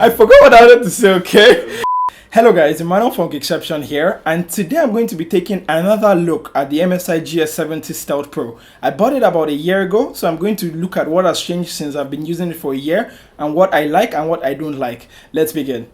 I forgot what I wanted to say, okay? Hello guys, Emmanuel from Geekception here, and today I'm going to be taking another look at the MSI GS70 Stealth Pro. I bought it about a year ago, so I'm going to look at what has changed since I've been using it for a year, and what I like and what I don't like. Let's begin.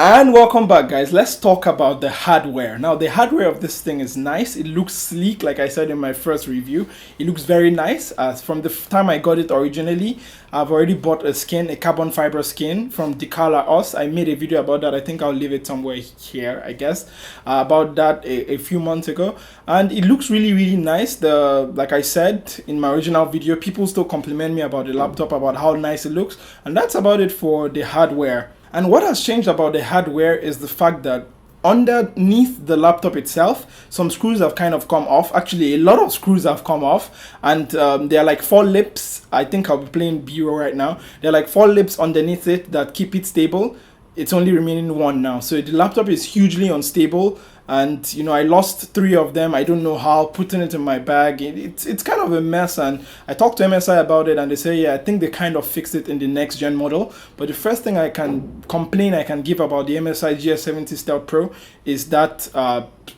And welcome back guys. Let's talk about the hardware. Now the hardware of this thing is nice. It looks sleek, like I said in my first review. It looks very nice. From the time I got it originally, I've already bought a carbon fiber skin from Decala Us. I made a video about that. I think I'll leave it somewhere here, I guess, about that a few months ago. And it looks really nice. Like I said in my original video, people still compliment me about the laptop, about how nice it looks. And that's about it for the hardware. And what has changed about the hardware is the fact that underneath the laptop itself, some screws have kind of come off. Actually, a lot of screws have come off, and there are like 4 lips. I think I'll be playing B-roll right now. There are like 4 lips underneath it that keep it stable. It's only remaining 1 now. So the laptop is hugely unstable. And you know, I lost 3 of them. I don't know how. Putting it in my bag, it's kind of a mess. And I talked to MSI about it, and they say, yeah, I think they kind of fixed it in the next gen model. But the first thing I can give about the MSI GS70 Stealth Pro is that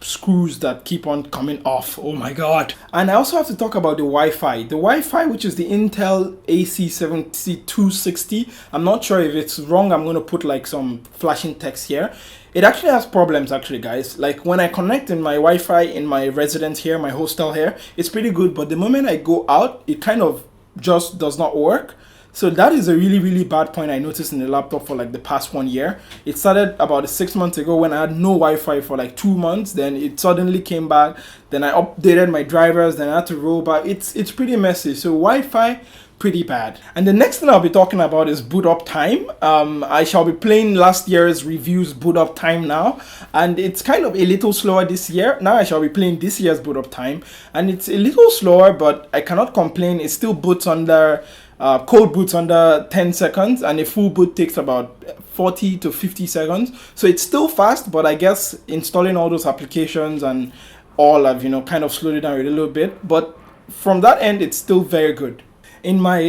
screws that keep on coming off. Oh my god. And I also have to talk about the Wi-Fi. The Wi-Fi, which is the Intel AC7260. I'm not sure if it's wrong. I'm going to put like some flashing text here. It actually has problems actually, guys. Like when I connect in my Wi-Fi in my residence here, my hostel here, it's pretty good, but the moment I go out, it kind of just does not work. So that is a really bad point I noticed in the laptop for like the past 1 year. It started about 6 months ago when I had no Wi-Fi for like 2 months. Then it suddenly came back. Then I updated my drivers. Then I had to roll back. It's pretty messy. So Wi-Fi, pretty bad. And the next thing I'll be talking about is boot up time. I shall be playing last year's reviews boot up time now, and it's kind of a little slower this year. Now I shall be playing this year's boot up time, and it's a little slower, but I cannot complain. It still boots under cold boots under 10 seconds, and a full boot takes about 40 to 50 seconds. So it's still fast, but I guess installing all those applications and all have, you know, kind of slowed it down a little bit. But from that end, it's still very good. In my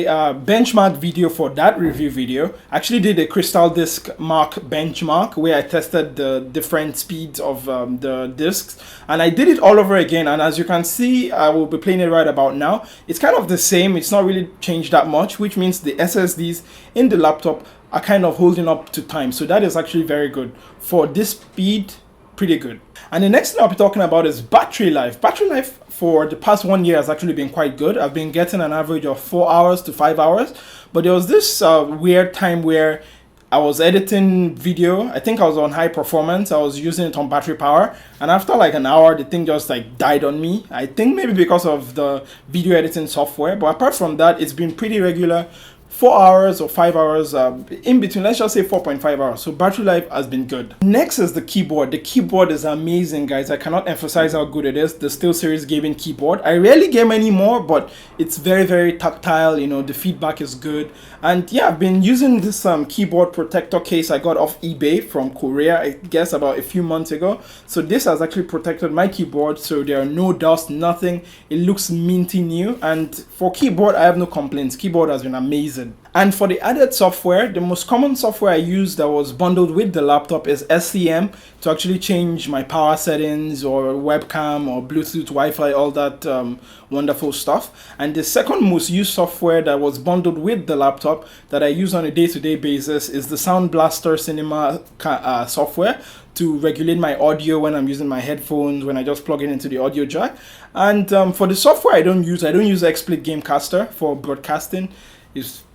benchmark video for that review video, I actually did a Crystal Disk Mark benchmark where I tested the different speeds of the disks, and I did it all over again. And as you can see, I will be playing it right about now. It's kind of the same. It's not really changed that much, which means the SSDs in the laptop are kind of holding up to time. So that is actually very good. For this speed, pretty good. And the next thing I'll be talking about is battery life. Battery life for the past 1 year has actually been quite good. I've been getting an average of 4 hours to 5 hours. But there was this weird time where I was editing video. I think I was on high performance. I was using it on battery power. And after like an hour, the thing just like died on me. I think maybe because of the video editing software. But apart from that, it's been pretty regular. 4 hours or 5 hours, in between, let's just say 4.5 hours. So battery life has been good. Next is the keyboard. The keyboard is amazing, guys. I cannot emphasize how good it is. The SteelSeries gaming keyboard. I rarely game anymore, but it's very tactile. You know, the feedback is good. And yeah, I've been using this keyboard protector case I got off eBay from Korea, I guess about a few months ago. So this has actually protected my keyboard, so there are no dust, nothing. It looks minty new, and for keyboard, I have no complaints. Keyboard has been amazing. And for the added software, the most common software I use that was bundled with the laptop is SCM to actually change my power settings or webcam or Bluetooth, Wi-Fi, all that wonderful stuff. And the second most used software that was bundled with the laptop that I use on a day-to-day basis is the Sound Blaster Cinema software to regulate my audio when I'm using my headphones, when I just plug it into the audio jack. And for the software I don't use XSplit Gamecaster for broadcasting.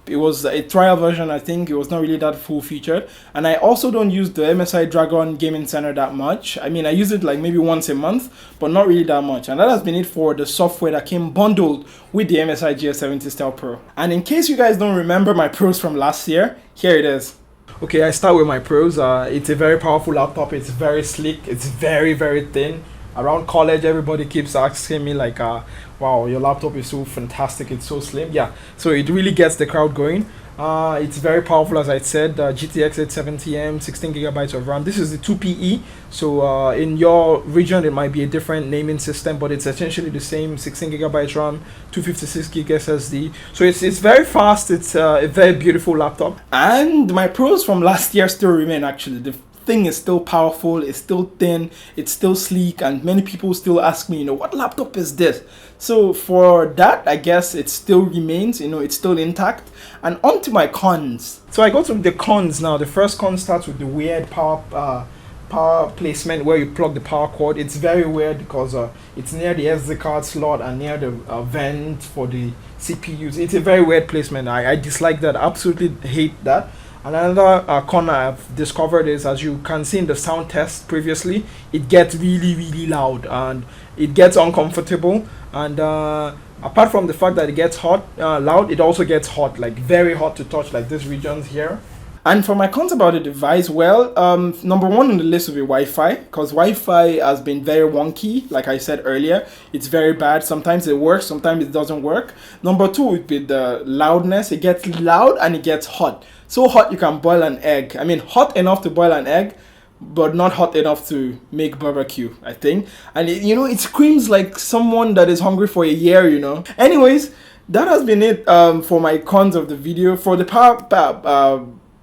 It was a trial version, I think. It was not really that full featured. And I also don't use the MSI Dragon Gaming Center that much. I mean, I use it like maybe once a month, but not really that much. And that has been it for the software that came bundled with the MSI GS70 Stealth Pro. And in case you guys don't remember my pros from last year, here it is. Okay, I start with my pros. It's a very powerful laptop. It's very sleek. It's very thin. Around college, everybody keeps asking me like, wow, your laptop is so fantastic, it's so slim. Yeah, so it really gets the crowd going. It's very powerful, as I said. GTX 870M, 16 gigabytes of RAM. This is the 2PE. So in your region, it might be a different naming system, but it's essentially the same. 16 gigabytes RAM, 256 gig SSD. So it's very fast. It's a very beautiful laptop. And my pros from last year still remain. Actually, the thing is still powerful, it's still thin, it's still sleek, and many people still ask me, what laptop is this? So for that, I guess it still remains, it's still intact. And on to my cons. So I go to the cons now. The first con starts with the weird power placement where you plug the power cord. It's very weird because it's near the SD card slot and near the vent for the CPUs. It's a very weird placement. I dislike that. Absolutely hate that. Another con I've discovered is, as you can see in the sound test previously, it gets really loud and it gets uncomfortable. And apart from the fact that it gets loud, it also gets hot, like very hot to touch, like these regions here. And for my cons about the device, well, number one on the list will be Wi-Fi, because Wi-Fi has been very wonky. Like I said earlier, it's very bad. Sometimes it works, sometimes it doesn't work. Number two would be the loudness. It gets loud and it gets hot. So hot you can boil an egg. I mean, hot enough to boil an egg, but not hot enough to make barbecue, I think. And it screams like someone that is hungry for a year, Anyways, that has been it for my cons of the video. For the power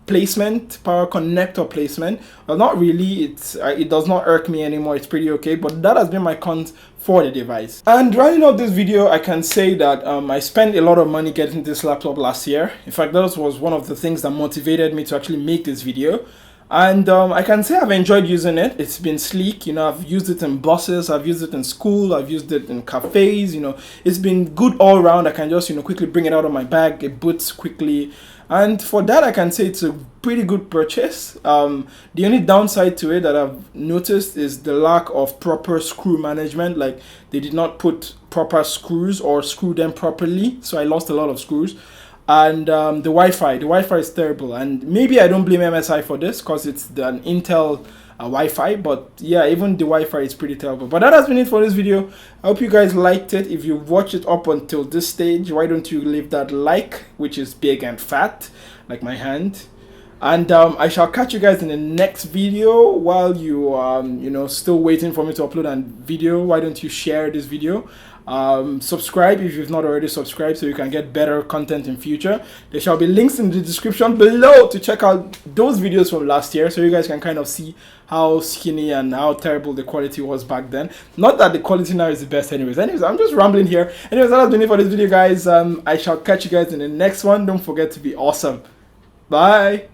connector placement, well, not really. It does not irk me anymore. It's pretty okay, but that has been my cons for the device. And rounding up this video, I can say that I spent a lot of money getting this laptop last year. In fact, that was one of the things that motivated me to actually make this video. And I can say I've enjoyed using it. It's been sleek. I've used it in buses, I've used it in school, I've used it in cafes. It's been good all around. I can just quickly bring it out of my bag. It boots quickly. And for that, I can say it's a pretty good purchase. The only downside to it that I've noticed is the lack of proper screw management. Like, they did not put proper screws or screw them properly, so I lost a lot of screws. And the Wi-Fi is terrible. And maybe I don't blame MSI for this because it's an Intel Wi-Fi, but yeah, even the Wi-Fi is pretty terrible. But that has been it for this video. I hope you guys liked it. If you've watched it up until this stage, why don't you leave that like, which is big and fat like my hand. And I shall catch you guys in the next video. While you still waiting for me to upload a video, why don't you share this video? Subscribe if you've not already subscribed so you can get better content in future. There shall be links in the description below to check out those videos from last year so you guys can kind of see how skinny and how terrible the quality was back then. Not that the quality now is the best anyways, I'm just rambling here. Anyways, that has been it for this video, guys. I shall catch you guys in the next one. Don't forget to be awesome. Bye.